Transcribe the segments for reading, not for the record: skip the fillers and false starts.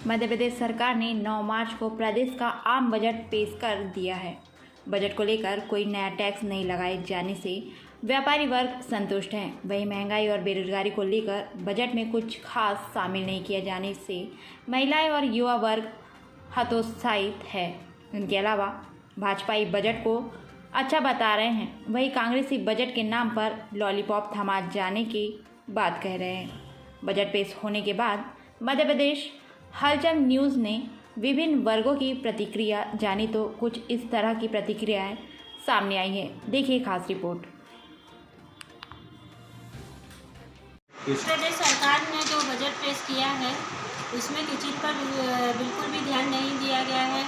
मध्य प्रदेश सरकार ने 9 मार्च को प्रदेश का आम बजट पेश कर दिया है। बजट को लेकर कोई नया टैक्स नहीं लगाए जाने से व्यापारी वर्ग संतुष्ट है। वहीं महंगाई और बेरोजगारी को लेकर बजट में कुछ खास शामिल नहीं किए जाने से महिलाएं और युवा वर्ग हतोत्साहित है। इनके अलावा भाजपा बजट को अच्छा बता रहे हैं, वहीं कांग्रेसी बजट के नाम पर लॉलीपॉप थमा जाने की बात कह रहे हैं। बजट पेश होने के बाद मध्य प्रदेश हलचल न्यूज़ ने विभिन्न वर्गों की प्रतिक्रिया जानी तो कुछ इस तरह की प्रतिक्रियाएं सामने आई है। देखिए खास रिपोर्ट। प्रदेश सरकार ने जो बजट पेश किया है उसमें किसी पर बिल्कुल भी ध्यान नहीं दिया गया है।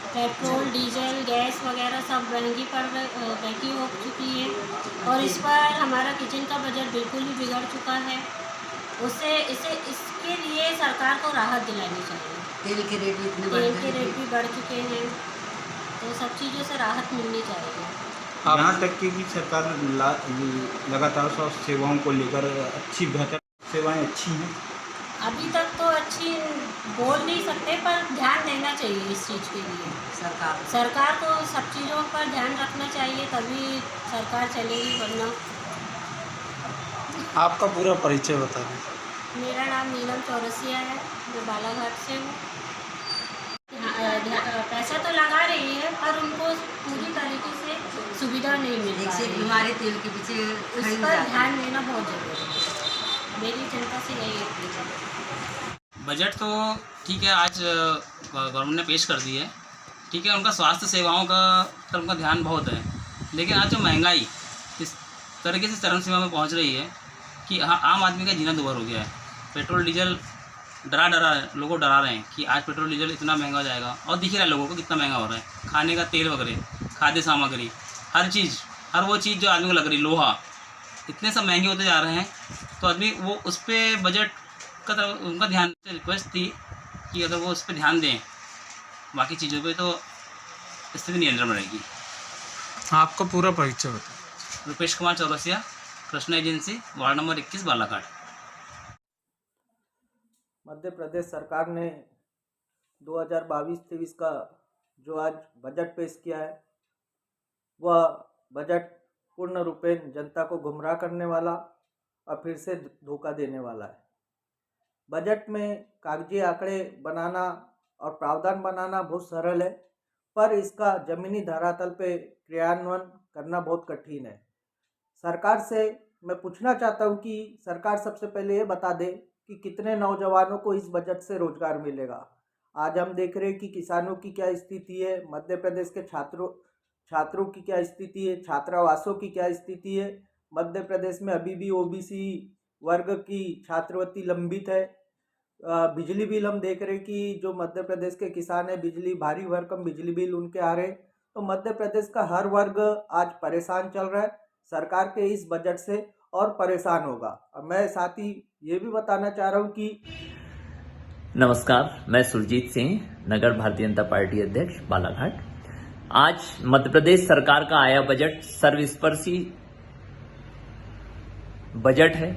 पेट्रोल, डीजल, गैस वगैरह सब महंगी हो चुकी है और इस पर हमारा किचन का बजट बिल्कुल भी बिगड़ चुका है। इसके लिए सरकार को राहत दिलानी चाहिए। तेल के रेट भी बढ़ चुके हैं, तो सब चीज़ों से राहत मिलनी चाहिए। यहाँ तक कि सरकार लगातार स्वास्थ्य सेवाओं को लेकर बेहतर सेवाएं अच्छी हैं। अभी तक तो अच्छी बोल नहीं सकते, पर ध्यान देना चाहिए इस चीज़ के लिए। सरकार को सब चीज़ों पर ध्यान रखना चाहिए, तभी सरकार चलेगी, वरना। आपका पूरा परिचय बता दें। मेरा नाम नीलम चौरसिया है, मैं बालाघाट से हूँ। पैसा तो लगा रही है पर उनको पूरी तरीके से सुविधा नहीं मिल रही है। हमारे तेल के पीछे उस पर ध्यान देना बहुत ज़रूरी है। मेरी जनता से यही अपील है। बजट तो ठीक है, आज गवर्नमेंट ने पेश कर दी है, ठीक है। उनका स्वास्थ्य सेवाओं का तरफ का ध्यान बहुत है, लेकिन आज जो महंगाई इस तरीके से चरम सीमा में पहुंच रही है कि आम आदमी का जीना दुभर हो गया है। पेट्रोल डीजल लोगों को डरा रहे हैं कि आज पेट्रोल डीजल इतना महंगा हो जाएगा, और दिख रहा है लोगों को कितना महंगा हो रहा है। खाने का तेल वगैरह, खाद्य सामग्री, हर चीज़, हर वो चीज़ जो आदमी को लग रही, लोहा, इतने सब महंगे होते जा रहे हैं। तो आदमी वो उस पर बजट का तरफ उनका ध्यान, रिक्वेस्ट थी कि अगर वो उस पर ध्यान दें बाकी चीज़ों पे, तो स्थिति नियंत्रण में रहेगी। आपका पूरा परिचय बताएं। Rupesh Kumar Chaurasia, Krishna agency, ward number 21, Balaghat. Madhya Pradesh सरकार ने 2022-23 का जो आज बजट पेश किया है, वह बजट पूर्ण रूपेण जनता को गुमराह करने वाला और फिर से धोखा देने वाला है। बजट में कागजी आंकड़े बनाना और प्रावधान बनाना बहुत सरल है, पर इसका जमीनी धरातल पे क्रियान्वयन करना बहुत कठिन है। सरकार से मैं पूछना चाहता हूँ कि सरकार सबसे पहले ये बता दे कि कितने नौजवानों को इस बजट से रोजगार मिलेगा। आज हम देख रहे हैं कि किसानों की क्या स्थिति है, मध्य प्रदेश के छात्रों की क्या स्थिति है, छात्रावासों की क्या स्थिति है। मध्य प्रदेश में अभी भी ओबीसी वर्ग की छात्रवृत्ति लंबित है। बिजली बिल हम देख रहे हैं कि जो मध्य प्रदेश के किसान है, भारी भरकम बिजली बिल उनके आ रहे। तो मध्य प्रदेश का हर वर्ग आज परेशान चल रहा है सरकार के इस बजट से, और परेशान होगा। और मैं साथ ही ये भी बताना चाह रहा हूँ कि नमस्कार, मैं सुरजीत सिंह, नगर भारतीय जनता पार्टी अध्यक्ष, बालाघाट। आज मध्य प्रदेश सरकार का आया बजट सर्वस्पर्शी बजट है,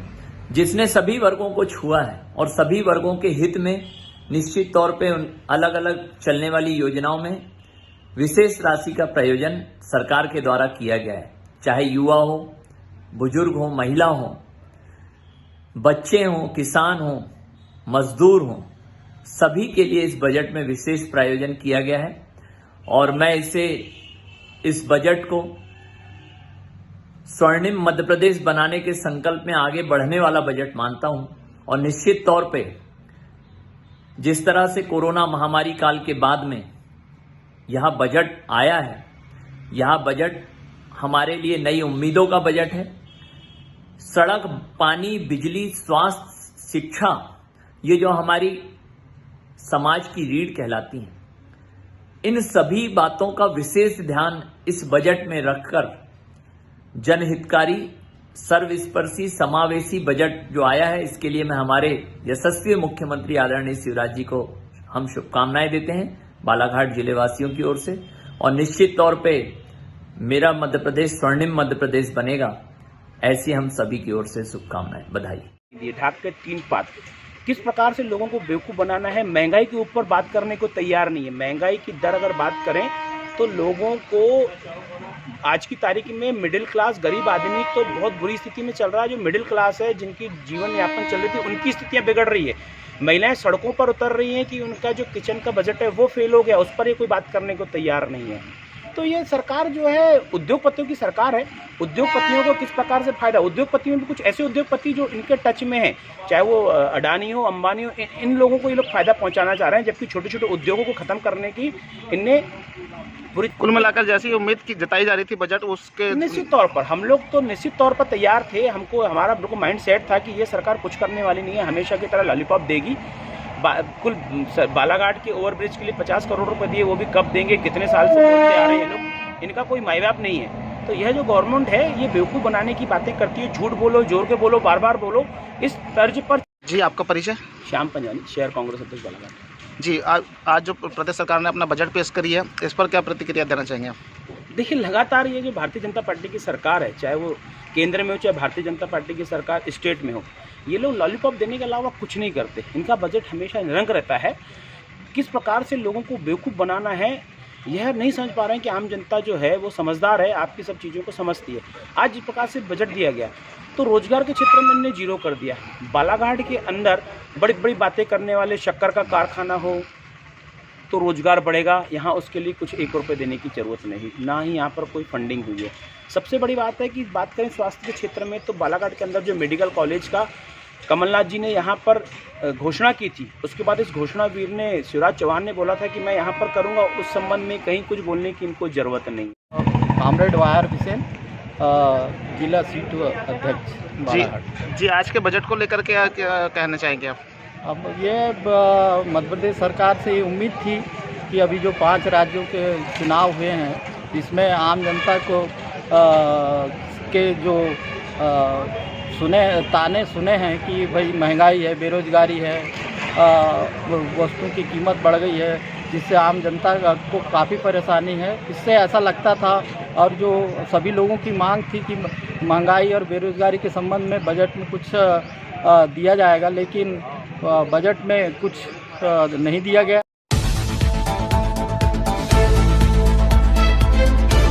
जिसने सभी वर्गों को छुआ है और सभी वर्गों के हित में निश्चित तौर पे अलग अलग चलने वाली योजनाओं में विशेष राशि का प्रयोजन सरकार के द्वारा किया गया है। चाहे युवा हो, बुजुर्ग हो, महिला हो, बच्चे हों, किसान हों, मजदूर हों, सभी के लिए इस बजट में विशेष प्रायोजन किया गया है। और मैं इस बजट को स्वर्णिम मध्य प्रदेश बनाने के संकल्प में आगे बढ़ने वाला बजट मानता हूं। और निश्चित तौर पे जिस तरह से कोरोना महामारी काल के बाद में यह बजट आया है, यह बजट हमारे लिए नई उम्मीदों का बजट है। सड़क, पानी, बिजली, स्वास्थ्य, शिक्षा, ये जो हमारी समाज की रीढ़ कहलाती हैं, इन सभी बातों का विशेष ध्यान इस बजट में रखकर जनहितकारी, सर्वस्पर्शी, समावेशी बजट जो आया है, इसके लिए मैं हमारे यशस्वी मुख्यमंत्री आदरणीय शिवराज जी को हम शुभकामनाएं देते हैं बालाघाट जिले वासियों की ओर से। और निश्चित तौर पे मेरा मध्य प्रदेश स्वर्णिम मध्य प्रदेश बनेगा, ऐसी हम सभी की ओर से शुभकामनाएं, बधाई। ढाक के 3 पात किस प्रकार से लोगों को बेवकूफ़ बनाना है। महंगाई के ऊपर बात करने को तैयार नहीं है। महंगाई की दर अगर बात करें तो लोगों को आज की तारीख में मिडिल क्लास गरीब आदमी तो बहुत बुरी स्थिति में चल रहा है। जो मिडिल क्लास है, जिनकी जीवन यापन चल रही थी, उनकी स्थितियाँ बिगड़ रही है। महिलाएं सड़कों पर उतर रही हैं कि उनका जो किचन का बजट है वो फेल हो गया, उस पर ये कोई बात करने को तैयार नहीं है। तो ये सरकार जो है उद्योगपतियों की सरकार है। उद्योगपतियों को किस प्रकार से फायदा, उद्योगपतियों में भी कुछ ऐसे उद्योगपति जो इनके टच में हैं, चाहे वो अडानी हो, अंबानी हो, इन लोगों को ये लोग फायदा पहुंचाना चाह रहे हैं, जबकि छोटे छोटे उद्योगों को खत्म करने की इनने पूरी कुल मिलाकर जैसी उम्मीद की जताई जा रही थी बजट, उसके निश्चित तौर पर हम लोग तो निश्चित तौर पर तैयार थे। हमारा बिल्कुल माइंड सेट था कि ये सरकार कुछ करने वाली नहीं है, हमेशा की तरह लॉलीपॉप देगी। कुल बालाघाट के ओवरब्रिज के लिए 50 करोड़ रुपए दिए, वो भी कब देंगे, कितने साल से बोलते आ रहे हैं लोग, इनका कोई माई बाप नहीं है। तो यह जो गवर्नमेंट है ये बेवकूफ़ बनाने की बातें करती है। झूठ बोलो, जोर के बोलो, बार बार बोलो, इस तर्ज पर। जी, आपका परिचय? श्याम पंजानी, शहर कांग्रेस अध्यक्ष बालाघाट। जी, आज जो प्रदेश सरकार ने अपना बजट पेश करी है, इस पर क्या प्रतिक्रिया देना चाहेंगे आप? देखिए, लगातार ये जो भारतीय जनता पार्टी की सरकार है, चाहे वो केंद्र में हो, चाहे भारतीय जनता पार्टी की सरकार स्टेट में हो, ये लोग लॉलीपॉप देने के अलावा कुछ नहीं करते। इनका बजट हमेशा निरंक रहता है। किस प्रकार से लोगों को बेवकूफ़ बनाना है यह नहीं समझ पा रहे हैं कि आम जनता जो है वो समझदार है, आपकी सब चीज़ों को समझती है। आज जिस प्रकार से बजट दिया गया तो रोजगार के क्षेत्र में इन्होंने जीरो कर दिया। बालाघाट के अंदर बड़ी बड़ी बातें करने वाले, शक्कर का कारखाना हो तो रोजगार बढ़ेगा, यहाँ उसके लिए कुछ 1 रुपये देने की ज़रूरत नहीं, ना ही यहाँ पर कोई फंडिंग हुई है। सबसे बड़ी बात है कि बात करें स्वास्थ्य के क्षेत्र में तो बालाघाट के अंदर जो मेडिकल कॉलेज का कमलनाथ जी ने यहाँ पर घोषणा की थी, उसके बाद इस घोषणावीर ने शिवराज चौहान ने बोला था कि मैं यहाँ पर करूँगा, उस संबंध में कहीं कुछ बोलने की इनको ज़रूरत नहीं। कामरेड वायर हुसैन, जिला सीट अध्यक्ष बालाघाट। जी, आज के बजट को लेकर क्या कहना चाहेंगे आप? अब ये मध्य प्रदेश सरकार से ये उम्मीद थी कि अभी जो 5 राज्यों के चुनाव हुए हैं इसमें आम जनता को के जो ताने सुने हैं कि भाई महंगाई है, बेरोजगारी है, वस्तुओं की कीमत बढ़ गई है, जिससे आम जनता को काफ़ी परेशानी है। इससे ऐसा लगता था और जो सभी लोगों की मांग थी कि महंगाई और बेरोजगारी के संबंध में बजट में कुछ दिया जाएगा, लेकिन बजट में कुछ नहीं दिया गया।